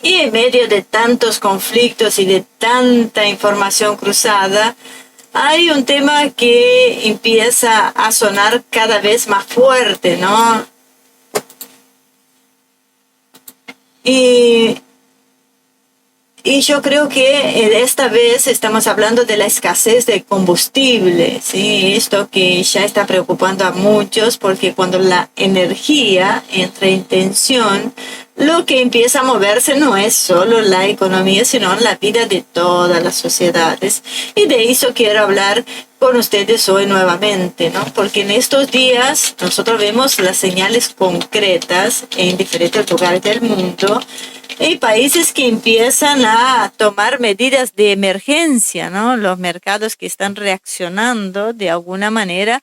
Y en medio de tantos conflictos y de tanta información cruzada, hay un tema que empieza a sonar cada vez más fuerte, ¿no? Y Y yo creo que esta vez estamos hablando de la escasez de combustible, ¿sí? Esto que ya está preocupando a muchos, porque cuando la energía entra en tensión, lo que empieza a moverse no es solo la economía, sino la vida de todas las sociedades. Y de eso quiero hablar con ustedes hoy nuevamente, ¿no? Porque en estos días nosotros vemos las señales concretas en diferentes lugares del mundo. Hay países que empiezan a tomar medidas de emergencia, ¿no? Los mercados que están reaccionando de alguna manera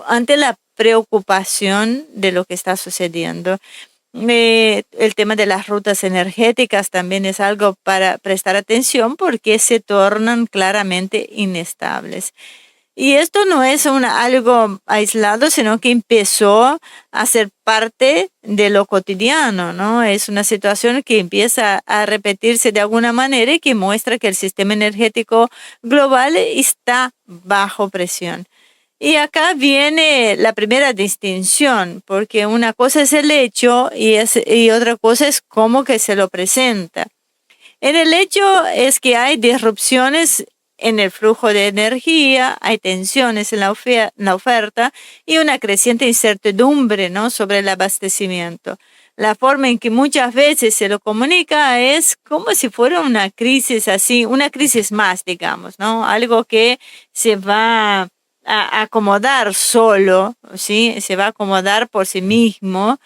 ante la preocupación de lo que está sucediendo. El tema de las rutas energéticas también es algo para prestar atención porque se tornan claramente inestables. Y esto no es algo aislado, sino que empezó a ser parte de lo cotidiano, ¿no? Es una situación que empieza a repetirse de alguna manera y que muestra que el sistema energético global está bajo presión. Y acá viene la primera distinción, porque una cosa es el hecho y otra cosa es cómo que se lo presenta. En el hecho es que hay disrupciones en el flujo de energía, hay tensiones en la oferta y una creciente incertidumbre, ¿no?, sobre el abastecimiento. La forma en que muchas veces se lo comunica es como si fuera una crisis así, una crisis más, digamos, ¿no? Algo que se va a acomodar solo, ¿sí? Se va a acomodar por sí mismo.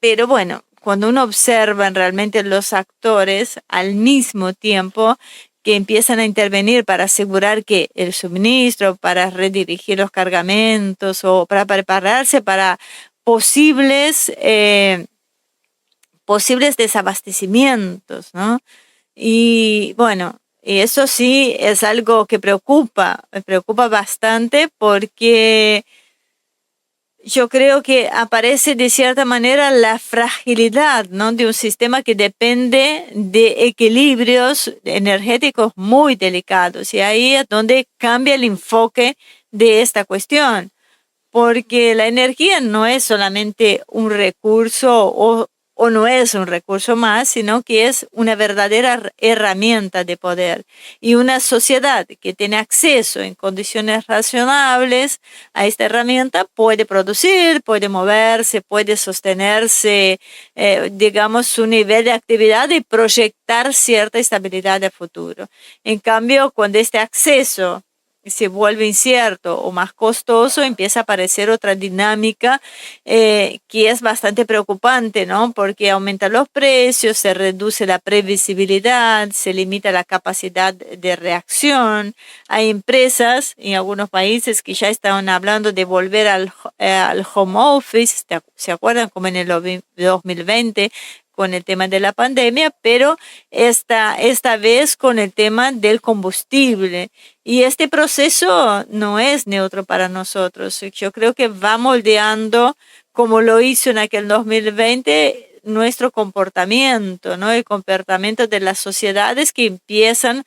Pero bueno, cuando uno observa realmente los actores al mismo tiempo que empiezan a intervenir para asegurar que el suministro, para redirigir los cargamentos o para prepararse para posibles, posibles desabastecimientos, ¿no? Y bueno, y eso sí es algo que me preocupa bastante porque yo creo que aparece de cierta manera la fragilidad, ¿no?, de un sistema que depende de equilibrios energéticos muy delicados. Y ahí es donde cambia el enfoque de esta cuestión, porque la energía no es solamente un recurso o no es un recurso más, sino que es una verdadera herramienta de poder. Y una sociedad que tiene acceso en condiciones razonables a esta herramienta puede producir, puede moverse, puede sostenerse, digamos, su nivel de actividad y proyectar cierta estabilidad de futuro. En cambio, cuando este acceso se vuelve incierto o más costoso, empieza a aparecer otra dinámica que es bastante preocupante, ¿no? Porque aumentan los precios, se reduce la previsibilidad, se limita la capacidad de reacción. Hay empresas en algunos países que ya están hablando de volver al home office, ¿se acuerdan? Como en el 2020 con el tema de la pandemia, pero esta vez con el tema del combustible. Y este proceso no es neutro para nosotros. Yo creo que va moldeando, como lo hizo en aquel 2020, nuestro comportamiento, ¿no? El comportamiento de las sociedades que empiezan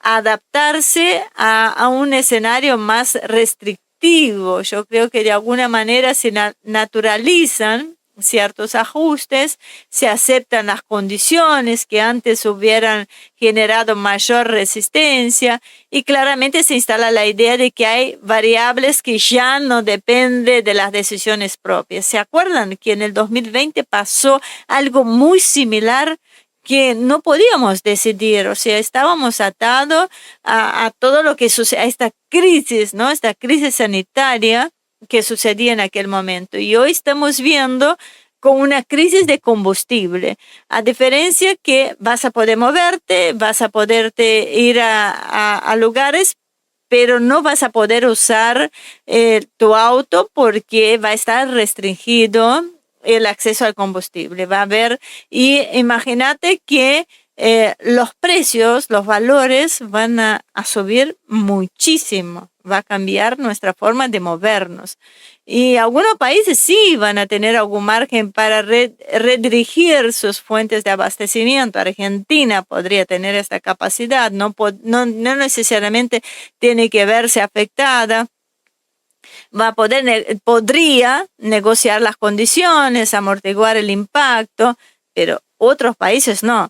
a adaptarse a un escenario más restrictivo. Yo creo que de alguna manera se naturalizan ciertos ajustes, se aceptan las condiciones que antes hubieran generado mayor resistencia y claramente se instala la idea de que hay variables que ya no dependen de las decisiones propias. ¿Se acuerdan que en el 2020 pasó algo muy similar? Que no podíamos decidir, o sea, estábamos atados a todo lo que sucede, a esta crisis, ¿no? Esta crisis sanitaria que sucedía en aquel momento. Y hoy estamos viendo con una crisis de combustible, a diferencia que vas a poder moverte, vas a poderte ir a lugares, pero no vas a poder usar tu auto porque va a estar restringido el acceso al combustible. Va a haber, y imagínate que los precios, los valores van a subir muchísimo, va a cambiar nuestra forma de movernos. Y algunos países sí van a tener algún margen para redirigir sus fuentes de abastecimiento. Argentina podría tener esta capacidad, no necesariamente tiene que verse afectada. Podría negociar las condiciones, amortiguar el impacto, pero otros países no.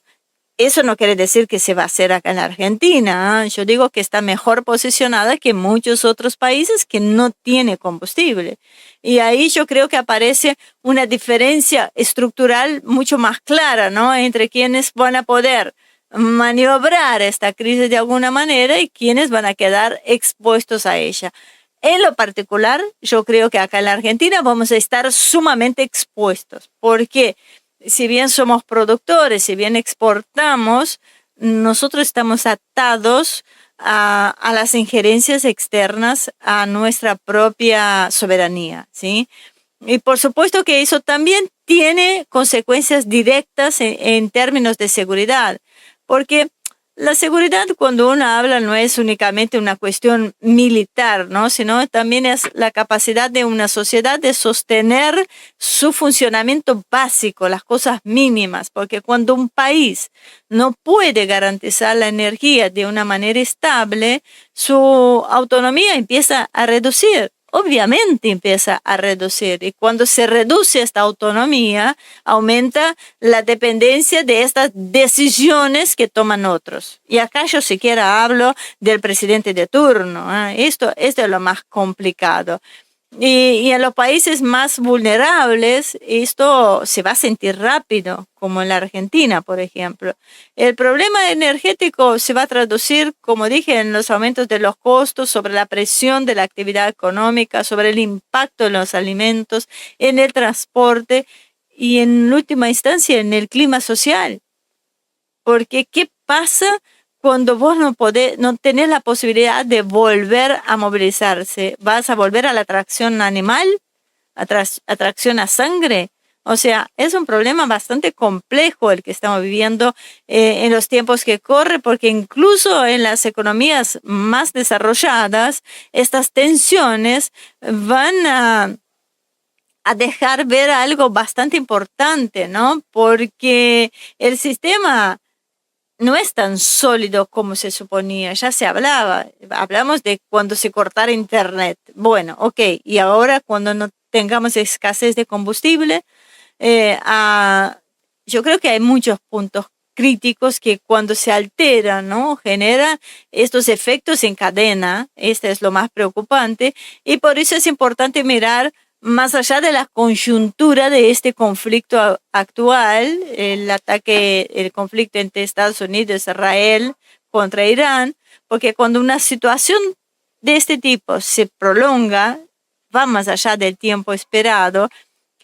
Eso no quiere decir que se va a hacer acá en la Argentina, ¿eh? Yo digo que está mejor posicionada que muchos otros países que no tiene combustible. Y ahí yo creo que aparece una diferencia estructural mucho más clara, ¿no? Entre quienes van a poder maniobrar esta crisis de alguna manera y quienes van a quedar expuestos a ella. En lo particular, yo creo que acá en la Argentina vamos a estar sumamente expuestos, porque si bien somos productores, si bien exportamos, nosotros estamos atados a las injerencias externas a nuestra propia soberanía, ¿sí? Y por supuesto que eso también tiene consecuencias directas en términos de seguridad, porque la seguridad, cuando uno habla, no es únicamente una cuestión militar, ¿no? Sino también es la capacidad de una sociedad de sostener su funcionamiento básico, las cosas mínimas, porque cuando un país no puede garantizar la energía de una manera estable, su autonomía empieza a reducir. Obviamente empieza a reducir, y cuando se reduce esta autonomía, aumenta la dependencia de estas decisiones que toman otros. Y acá yo siquiera hablo del presidente de turno, ¿eh? Esto es lo más complicado. Y en los países más vulnerables esto se va a sentir rápido, como en la Argentina, por ejemplo. El problema energético se va a traducir, como dije, en los aumentos de los costos, sobre la presión de la actividad económica, sobre el impacto en los alimentos, en el transporte y en última instancia en el clima social. Porque ¿qué pasa cuando vos no tenés la posibilidad de volver a movilizarse? ¿Vas a volver a la atracción animal? ¿Atracción a sangre? O sea, es un problema bastante complejo el que estamos viviendo en los tiempos que corre, porque incluso en las economías más desarrolladas, estas tensiones van a dejar ver algo bastante importante, ¿no? Porque el sistema no es tan sólido como se suponía. Ya se hablamos de cuando se cortara internet. Bueno, ok, y ahora cuando no tengamos escasez de combustible, yo creo que hay muchos puntos críticos que cuando se alteran, ¿no? Genera estos efectos en cadena. Este es lo más preocupante, y por eso es importante mirar más allá de la coyuntura de este conflicto actual, el conflicto entre Estados Unidos e Israel contra Irán, porque cuando una situación de este tipo se prolonga, va más allá del tiempo esperado,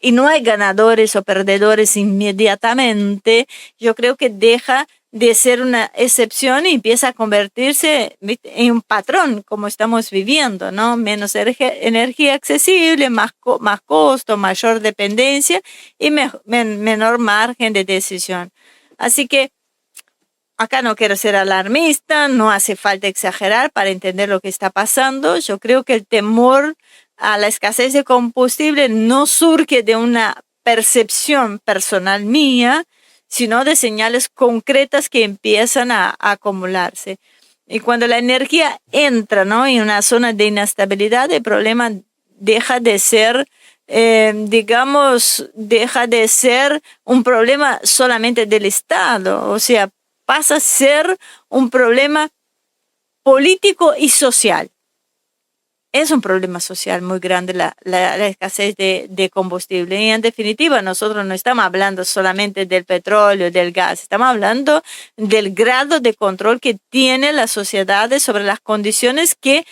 y no hay ganadores o perdedores inmediatamente, yo creo que deja de ser una excepción y empieza a convertirse en un patrón, como estamos viviendo, ¿no? Menos energía accesible, más costo, mayor dependencia y menor margen de decisión. Así que acá no quiero ser alarmista, no hace falta exagerar para entender lo que está pasando. Yo creo que el temor a la escasez de combustible no surge de una percepción personal mía, sino de señales concretas que empiezan a acumularse. Y cuando la energía entra, ¿no?, en una zona de inestabilidad, el problema deja de ser, deja de ser un problema solamente del Estado, o sea, pasa a ser un problema político y social. Es un problema social muy grande la escasez de combustible. Y en definitiva, nosotros no estamos hablando solamente del petróleo, del gas, estamos hablando del grado de control que tienen las sociedades sobre las condiciones que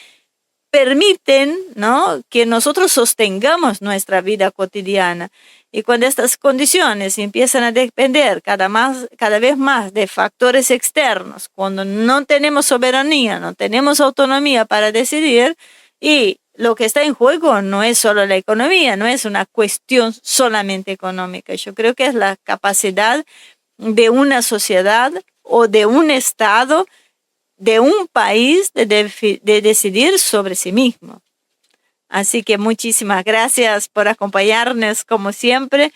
permiten, ¿no?, que nosotros sostengamos nuestra vida cotidiana. Y cuando estas condiciones empiezan a depender cada vez más de factores externos, cuando no tenemos soberanía, no tenemos autonomía para decidir, y lo que está en juego no es solo la economía, no es una cuestión solamente económica. Yo creo que es la capacidad de una sociedad o de un Estado de un país de decidir sobre sí mismo. Así que muchísimas gracias por acompañarnos como siempre.